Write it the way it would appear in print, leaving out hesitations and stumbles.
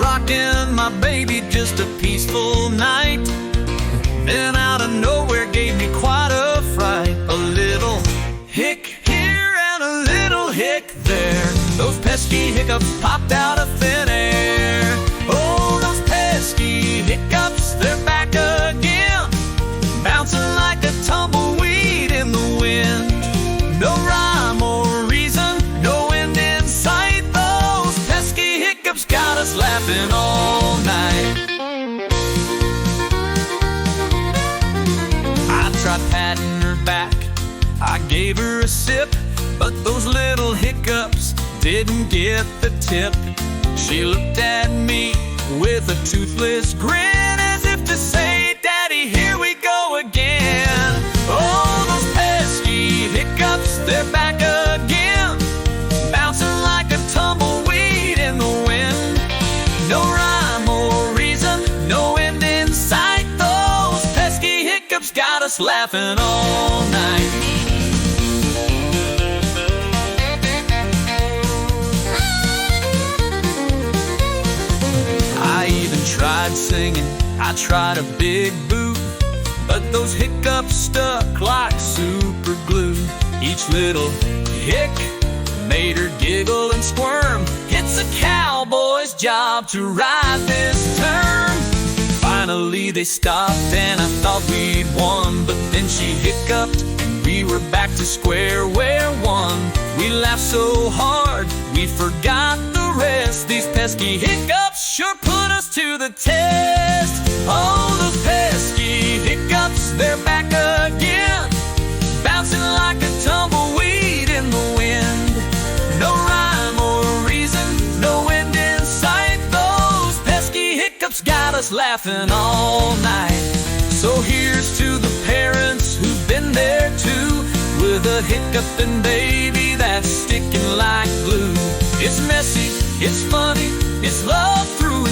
rocking my baby, just a peaceful night. Then out of nowhere gave me quite a fright. A little hick here and a little hick there. Those pesky hiccups popped out of thin air. Oh, those pesky hiccups, they're back again, bouncing like a tumbleweed in the wind. No rhyme or reason, no end in sight. Those pesky hiccups got us laughing all night. I tried patting her back, I gave her a sip, but those little hiccups didn't get the tip. She looked at me with a toothless grin, as if to say, Daddy, here we go again. Oh, those pesky hiccups, they're back again, bouncing like a tumbleweed in the wind. No rhyme or reason, no end in sight. Those pesky hiccups got us laughing all night. I even tried singing, I tried a big boot, but those hiccups stuck like super glue. Each little hic made her giggle and squirm. It's a cowboy's job to ride this term. Finally they stopped and I thought we'd won, but then she hiccuped and we were back to square one. We laughed so hard we forgot the rest. These pesky hiccups sure put us to the test. Oh, those pesky hiccups, they're back again, bouncing like a tumbleweed in the wind. No rhyme or reason, no end in sight. Those pesky hiccups got us laughing all night. So here's to the parents who've been there too, with a hiccuping baby that's sticking like glue. It's messy, it's funny, it's love through